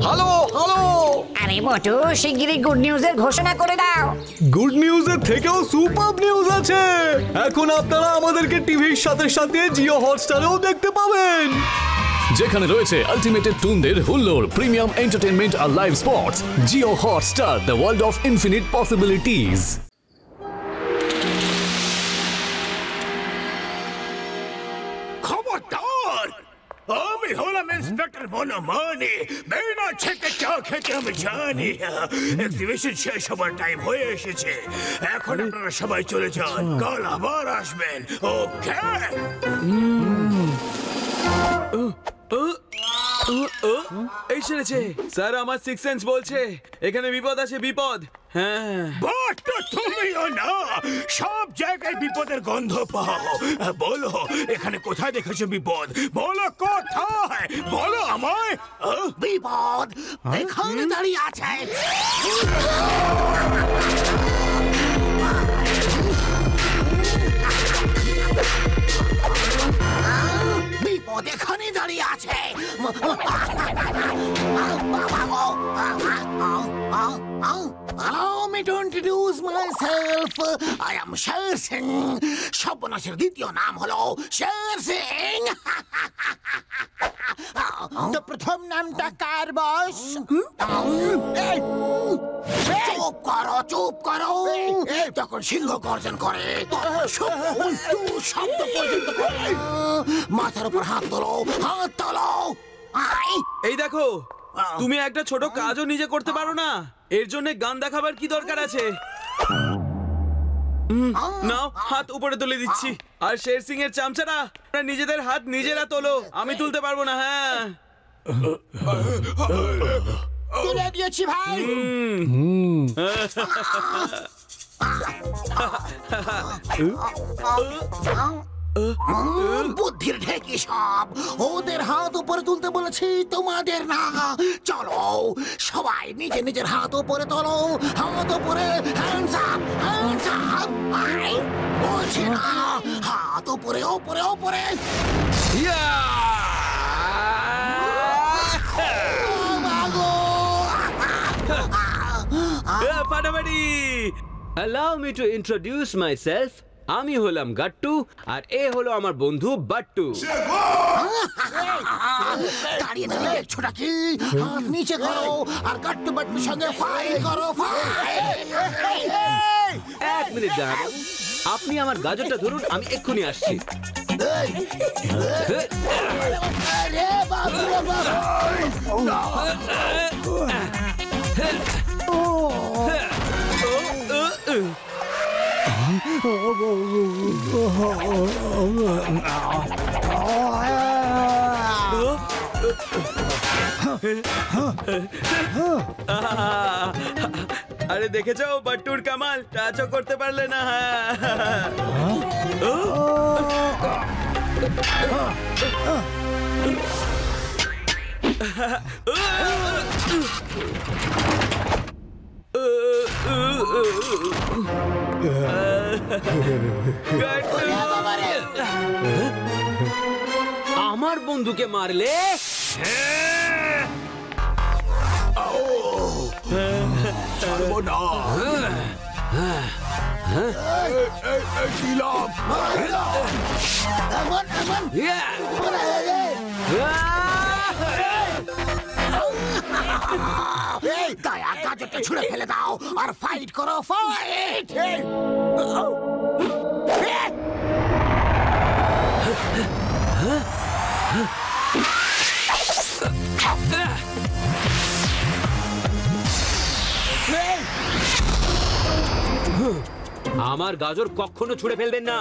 Hello hello, আরে মোটু শিগগিরই good নিউজের ঘোষণা করে দাও। গুড নিউজের থেকেও সুপার নিউজ আছে। এখন আপনারা আমাদেরকে টিভির সাথে সাথে জিও হটস্টারেও দেখতে পাবেন, যেখানে রয়েছে আলটিমেটেড টুনদের হুল্লোড়, প্রিমিয়াম এন্টারটেইনমেন্ট আর live sports. Jio Hotstar, the world of infinite possibilities. খবরদার, আমি হলাম ইন্সপেক্টর বনমানি। বিনা ছেকে চা খেতে আমি জানি। এক্সিবিশন শেষ হবার টাইম হয়ে এসেছে। এখন আপনারা সবাই চলে যান, কাল আবার আসবেন। ওকে? এই শুনেছে স্যার, আমার সিক্স সেন্স বলছে এখানে বিপদ আছে, বিপদ। হ্যাঁ, বাট তুমিও না, সব জায়গায় বিপদের গন্ধ পাও। বলো, এখানে কোথায় দেখেছো বিপদ? বলো কোথায়, বলো আমায়। বিপদ এখানে দাঁড়িয়ে আছে। বিপদ এখানে দাঁড়িয়ে আছে। Allow me to introduce myself. I am Sher Singh. সর্বনাশের দ্বিতীয় নাম হলো শের সিং। তো প্রথম নামটা কার বস? চুপ করো, চুপ করো। তখন সিংহ গর্জন করে, শব্দ পর্যন্ত করে। মাথার উপর হাত তোলো, হাত তোলো। এই দেখো, তুমি একটা ছোট কাজও নিজে করতে পারো না, এর জন্য গান দেখাবার কি দরকার আছে? নাও, হাত উপরে তুলে দিচ্ছি। আর শের সিং এর চামচারা, নিজেদের হাত নিজেরা তোলো, আমি তুলতে পারবো না। হ্যাঁ, তুলে দিয়েছি ভাই। বুদ্ধির ঢেকি সব। ওদের হাত উপরে তুলতে বলেছি, তোমাদের না। চলো সবাই নিজে নিজের হাত উপরে তোলো, হাত উপরে। Hands up, hands up. বলছি না, হাত উপরে, উপরে, উপরে। ফাটাফাটি। Allow me to introduce myself. আমি হলাম গাট্টু আর এ হলো আমার বন্ধু বাট্টু। দাঁড়িয়ে দাঁড়িয়ে দেখছোটা কি? হাত নিচে করো আর গাট্টু বাট্টুর সঙ্গে ফাইট করো, ফাইট। এক মিনিট দাঁড়ান, আপনি আমার গাজরটা ধরুন, আমি এক্ষুনি আসছি। আরে বাবা রে আরে দেখেছো বাট্টুর কামাল, টাচও করতে পারলে না। আমার বন্ধুকে মারলে? দয়া গাজরটা ছুঁড়ে ফেলে দাও আর ফাইট করো, ফাইট। আমার গাজর কখনো ছুঁড়ে ফেলবেন না।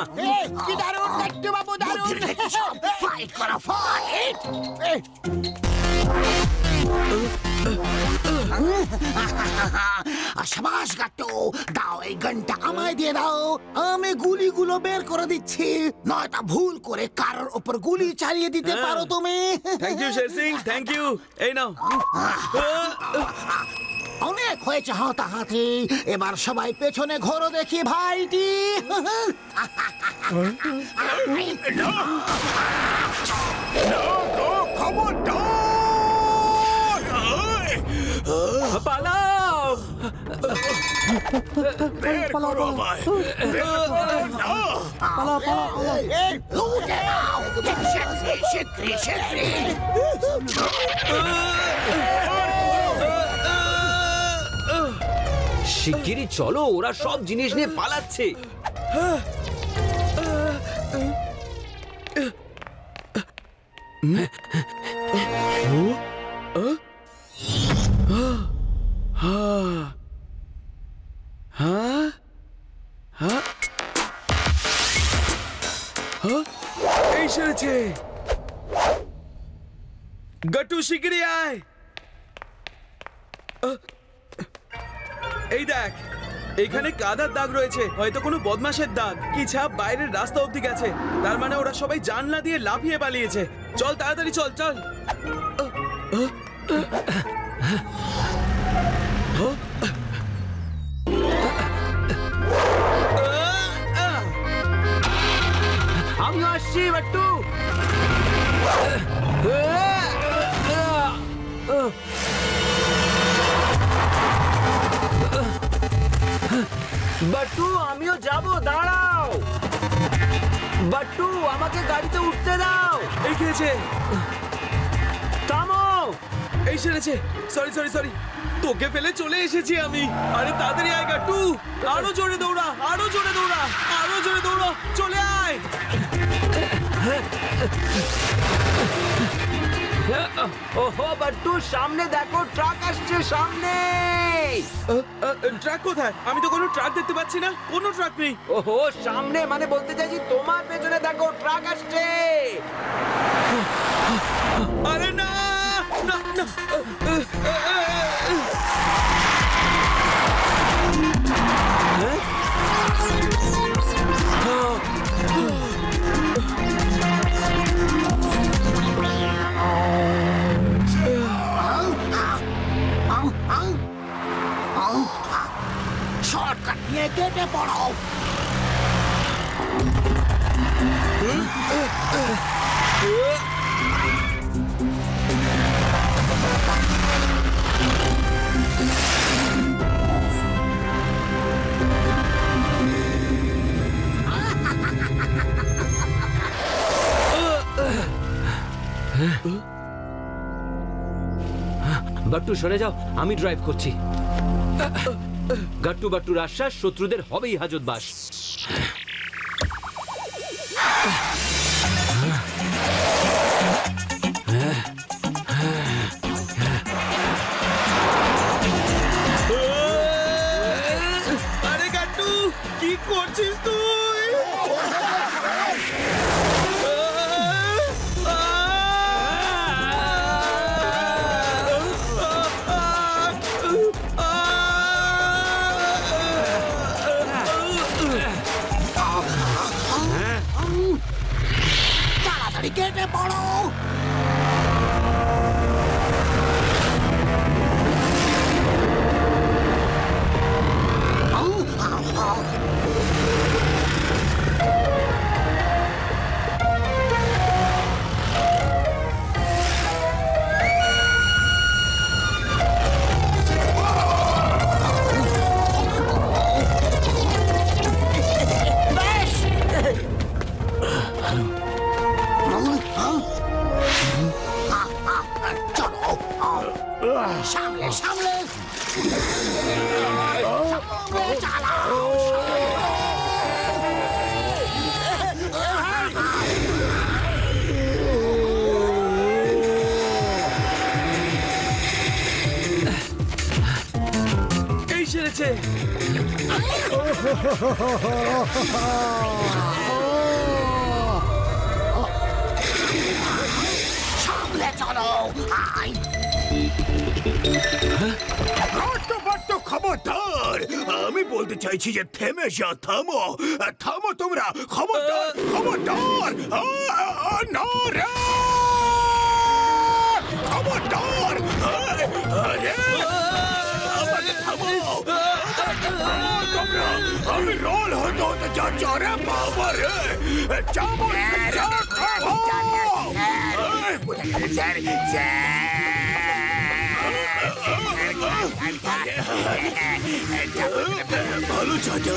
কি দারুণ গাট্টু বাবু, দারুণ। ফাইট করো, ফাইট। শাবাশ গাট্টু, দাও এই গানটা আমায় দিয়ে দাও। আমি গুলিগুলো বের করে দিচ্ছি, নয়টা ভুল করে কারোর উপর গুলি চালিয়ে দিতে পারো তুমি। Thank you Sher Singh, thank you. এই নাও। অনেক হয়েছে হাতাহাতি, এবার সবাই পেছনে ঘোরো দেখি ভাইটি। খবরদার, পালাও! বের করো আমায়। এই, উঠে নাও। শিগগিরি, শিগগিরি। শিগগিরই চলো, ওরা সব জিনিস নিয়ে পালাচ্ছে। এই সেরেছে। গট্টু শিগগিরই আয়। এই দেখ, এখানে কাদার দাগ রয়েছে, হয়তো কোনো বদমাশের দাগ। কি ছাপ বাইরের রাস্তা অবধি গেছে, তার মানে ওরা সবাই জানলা দিয়ে লাফিয়ে পালিয়েছে। চল তাড়াতাড়ি চল চল। আমি আসছি বাট্টু। বাট্টু, আমিও যাব, দাঁড়াও। বাট্টু, আমাকে গাড়িতে উঠতে দাও। এই খেয়েছে। থামো। এই সেরেছে। সরি সরি সরি, তোকে ফেলে চলে এসেছি আমি। আরে তাড়াতাড়ি আয় গট্টু, আরো জোরে দৌড়া, আরো জোরে দৌড়া, আরো জোরে দৌড়া, চলে আয়। ওহো বাট্টু, সামনে দেখো, ট্রাক আসছে সামনে। ট্রাক কোথায়? আমি তো কোনো ট্রাক দেখতে পাচ্ছি না, কোনো ট্রাক নেই। ওহো সামনে মানে বলতে চাইছি তোমার পেছনে দেখো, ট্রাক আসছে। আরে না না না। শর্টকাট নিয়ে কেটে পড়ো। বাট্টু সরে যাও, আমি ড্রাইভ করছি। গাট্টু বাট্টুর আশ্বাস, শত্রুদের হবেই হাজতবাস। আরে গাট্টু, কি করছিস তুই? তাড়াতাড়ি কেটে পড়ো। সামলে সামলে চালাও। এই সেরেছে। সামলে চলো। খবরদার, আমি বলতে চাইছি যে থেমে যা। থামো থামো তোমরা, খবরদার খবরদার। না রে, খবরদার। আরে আমাকে থামো, তোমরা। আমি রোল হতে হতে যাচ্ছি। আরে বাবা রে, যাবো ভালো চাচা।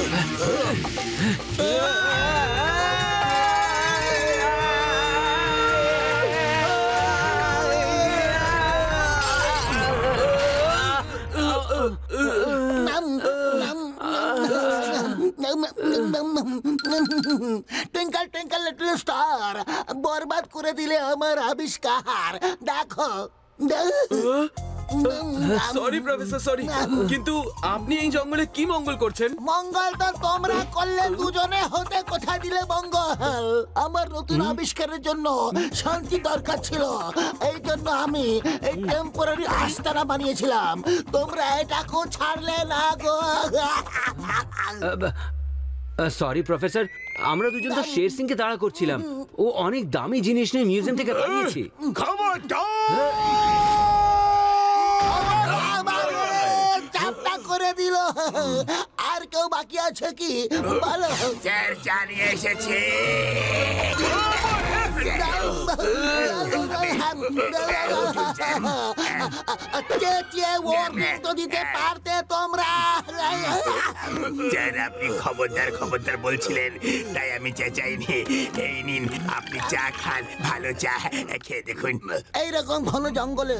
টুইঙ্কল টুইঙ্কল লিটল স্টার, বরবাদ করে দিলে আমার আবিষ্কার। দেখো সরি প্রফেসর, সরি, কিন্তু আপনি এই জঙ্গলে কি মঙ্গল করছেন? মঙ্গল তো তোমরা করলে, দুজনে হতে কোথায় দিলে মঙ্গল। আমার নতুন আবিষ্কারের জন্য শান্তি দরকার ছিল, এই জন্য আমি এই টেম্পোরারি আস্তানা বানিয়েছিলাম। তোমরা এটাকেও ছাড়লে না গো। সরি প্রফেসর, আমরা দুজন তো শের সিংকে তাড়া করছিলাম। ও অনেক দামি জিনিস নিয়ে মিউজিয়াম থেকে পালিয়েছে। চাপটা করে দিল। আর কেউ বাকি আছে কি বলো? স্যার জানিয়ে এসেছে। চেঁচিয়ে ওয়ার্নিং তো দিতে পারতে তোমরা। স্যার আপনি খবরদার খবরদার বলছিলেন, তাই আমি চেঁচাইনি। এই নিন, আপনি চা খান, ভালো চা খেয়ে দেখুন। এইরকম ঘন জঙ্গলে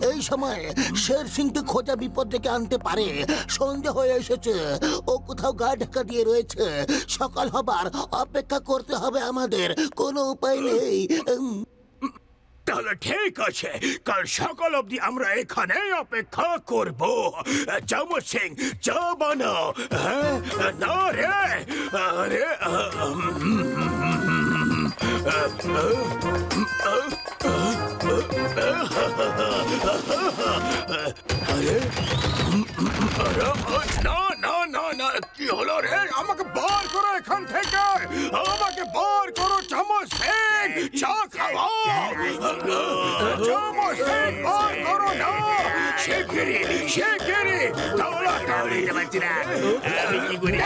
এই সময় শের সিংকে খোঁজা বিপদ ডেকে আনতে পারে। সন্ধ্যে হয়ে এসেছে, ও কোথাও গা ঢাকা দিয়ে রয়েছে। সকাল হবার অপেক্ষা করতে হবে আমাদের, কোনো উপায় নেই। তাহলে ঠিক আছে, কাল সকাল অবধি আমরা এখানে অপেক্ষা করব। চমৎ সিং, চা বানাও। না রে, আরে না না না না, কি হলো রে? আমাকে বার করো এখান থেকে, আমাকে বার করো। চমৎ সিং, চা খাওয়াও। চমৎ সিং, বার করো না। শিগগিরি শিগগিরি, তাড়াতাড়ি। আমি কি করি?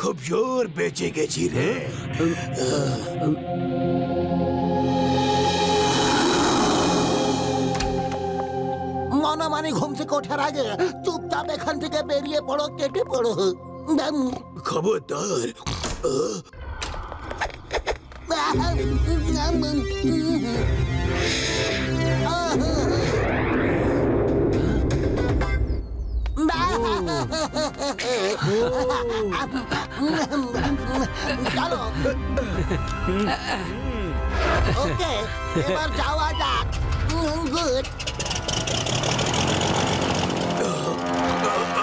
খুব জোর বেঁচে গেছি রে। মনামানি ঘুম থেকে ওঠার আগে চুপচাপ এখান থেকে বেরিয়ে পড়ো, কেটে পড়ো। খবরদার। চলো, ওকে, এবার যাওয়া যাক। গুড।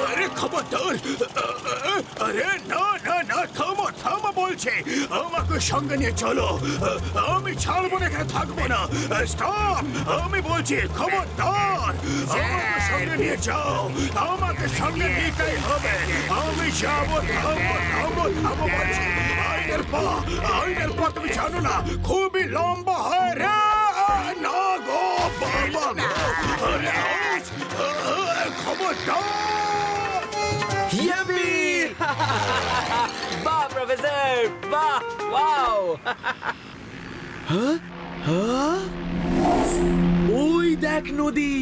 আরে খবরদার, আরে না না না, থামো থামো বলছে। আমাকে সঙ্গে নিয়ে চলো, আমি ছাড়বো না, এখানে থাকবো না। স্টপ, আমি বলছি খবরদার, আমাকে সঙ্গে নিয়ে যাও। আমাকে সঙ্গে নিতেই হবে। আমি যাবো। থামো থামো থামো বলছি। আইনের পা তুমি জানো না, খুবই লম্বা হয় রে। না গো বাবা, আরে খবরদার। ইয়াম্মি! বাহ প্রফেসর, বাহ, ওয়াও! ওই দেখ নদী।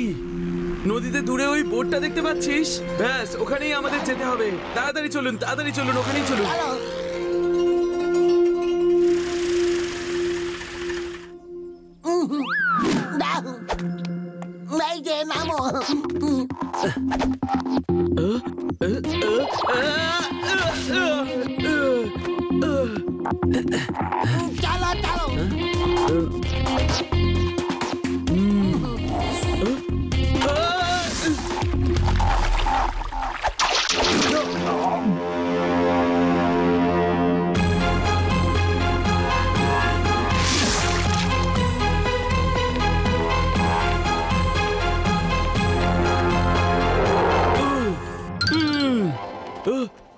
নদীতে দূরে ওই বোটটা দেখতে পাচ্ছিস? ব্যাস ওখানেই আমাদের যেতে হবে। তাড়াতাড়ি চলুন, তাড়াতাড়ি চলুন, ওখানেই চলুন। এই যে নামো। চলো চলো।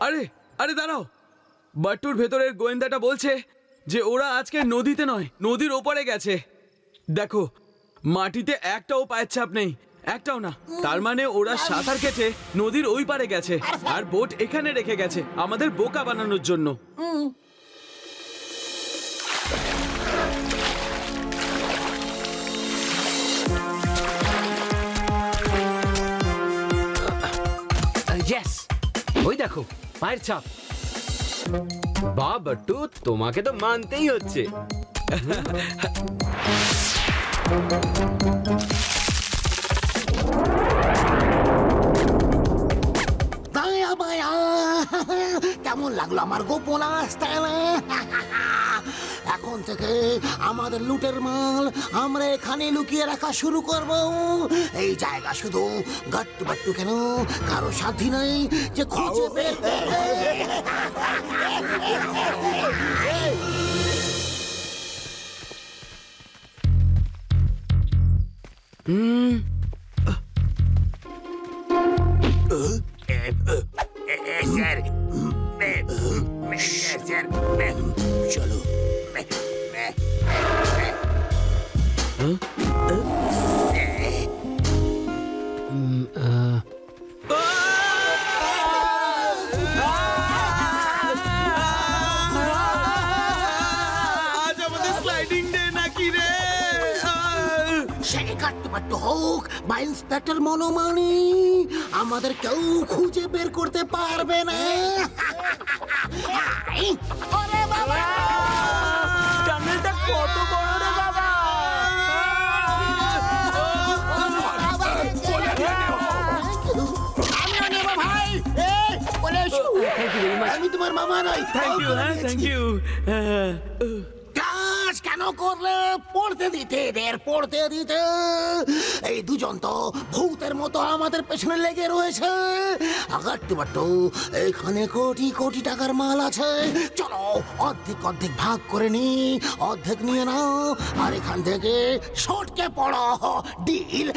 আরে আরে দাঁড়াও, বাট্টুর ভেতরের গোয়েন্দাটা বলছে যে ওরা আজকে নদীতে নয়, নদীর ওপারে গেছে। দেখো, মাটিতে একটাও পায়ের ছাপ নেই, একটাও না। তার মানে ওরা সাঁতার কেটে নদীর ওই পারে গেছে আর বোট এখানে রেখে গেছে আমাদের বোকা বানানোর জন্য। ইয়েস, ওই দেখো পায়ের ছাপ। বাহ বাট্টু, তোমাকে তো মানতেই হচ্ছে। দায়া বায়া, কেমন লাগলো আমার গোপন আস্তানা? এখন থেকে আমাদের লুটের মাল আমরা এখানে লুকিয়ে রাখা শুরু করব। এই জায়গা শুধু গাট্টু বাট্টু কেন, কারো সাথী নেই যে খুঁজে বের করবে। চলো। আজ আমাদের স্লাইডিং ডে নাকি রে? সে কাট্টু হোক বা ইন্সপেক্টর মনোমানি, আমাদের কেউ খুঁজে বের করতে পারবে না। ওরে বাবা, টানেলটা কত বড় রে বাবা! আমিও নেব ভাই। এই, বলে এসো। আমি তোমার মামা নই। থ্যাংক ইউ, হ্যাঁ থ্যাংক ইউ। কাজ কেন করলে? পড়তে দিতে এদের, পড়তে দিতে। এই দুজন তো ভূতের মতো আমাদের পেছনে লেগে রয়েছে। আগাট্টু বাট্টু, এখানে কোটি কোটি টাকার মাল আছে। চলো অর্ধেক অর্ধেক ভাগ করে নি, অর্ধেক নিয়ে নাও আর এখান থেকে সটকে পড়ো। ডিল?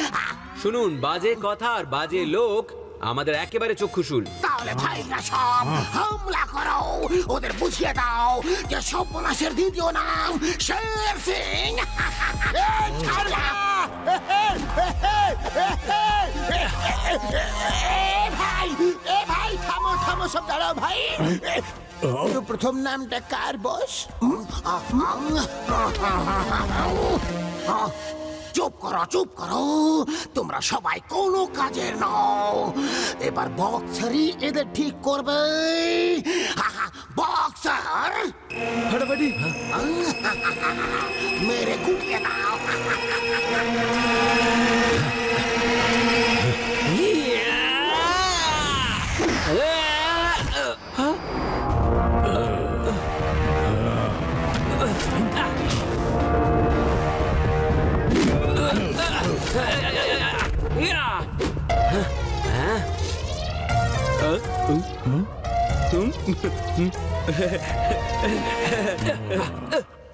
শুনুন, বাজে কথা আর বাজে লোক আমাদের একেবারে চক্ষুশূল। তাহলে ভাইরা সব হামলা করো, ওদের বুঝিয়ে দাও যে সর্বনাশের দ্বিতীয় নাম শের সিং। ভাই থামো থামো, সব দাঁড়াও ভাই। তো প্রথম নামটা কার বস? চুপ করো, চুপ করো, তোমরা সবাই কোনো কাজের নও। এবার বক্সারই এদের ঠিক করবে। বক্সার ফাটাফাটি। মেরে কুটিয়ে দাও।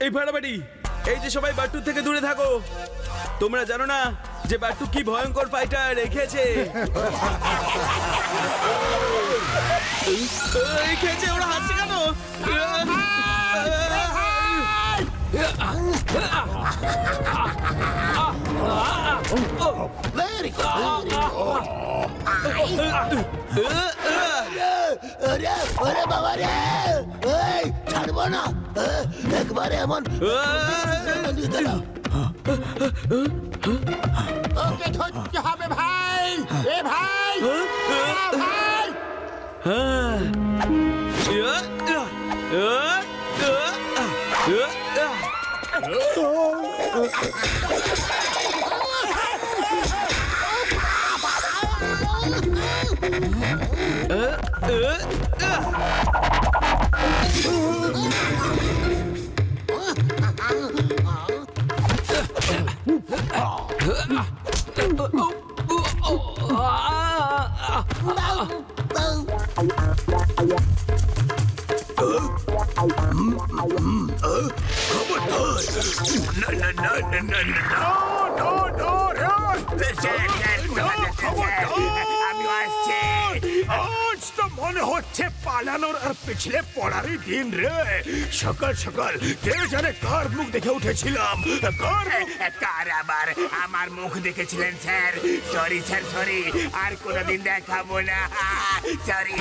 এই ফাটাফাটি, এই যে সবাই বাট্টুর থেকে দূরে থাকো। তোমরা জানো না যে বাট্টু কি ভয়ঙ্কর ফাইটার রেখেছে? এই খেয়েছে, ওরা হাসছে কেন? Very good, very good. ওরে বাবা রে, এই ছাড়বো না, একবারে এমন ওকে ধরতে হবে ভাই। এ ভাই, ভাই আমি আসছি। আজ তো মনে হচ্ছে পালানোর আর পিছলে পড়ারই দিন রে। সকাল সকাল কে জানে কার মুখ দেখে উঠেছিলাম। কার আবার আমার মুখ দেখেছিলেন স্যার? সরি স্যার, সরি, আর কোনোদিন দেখাবো না, সরি।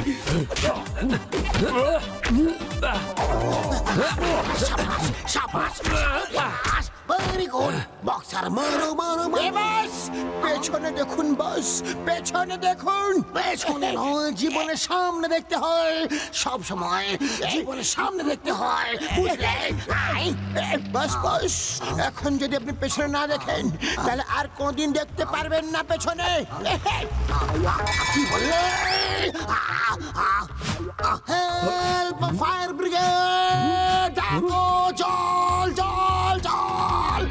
ভেরি গুড বক্সার, মারো মারো বস। পেছনে দেখুন বস, পেছনে দেখুন। পেছনে নয়, জীবনের সামনে দেখতে হয়। সব সময় জীবনের সামনে দেখতে হয়, বুঝলে? বস বস, এখন যদি আপনি পেছনে না দেখেন তাহলে আর কোনদিন দেখতে পারবেন না পেছনে। কি বললে? হেল্প, ফায়ার ব্রিগেড, ডাকো, জল জল জল।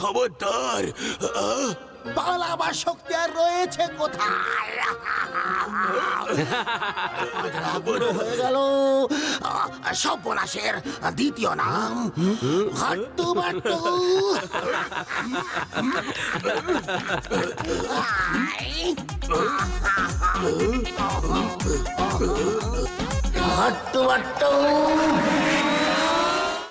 খবরদার, পালাবার শক্তি আর রয়েছে কোথায়? হয়ে গেল সর্বনাশের দ্বিতীয় নাম, হাট্টু বাট্টু। হাট্টু বাট্টু।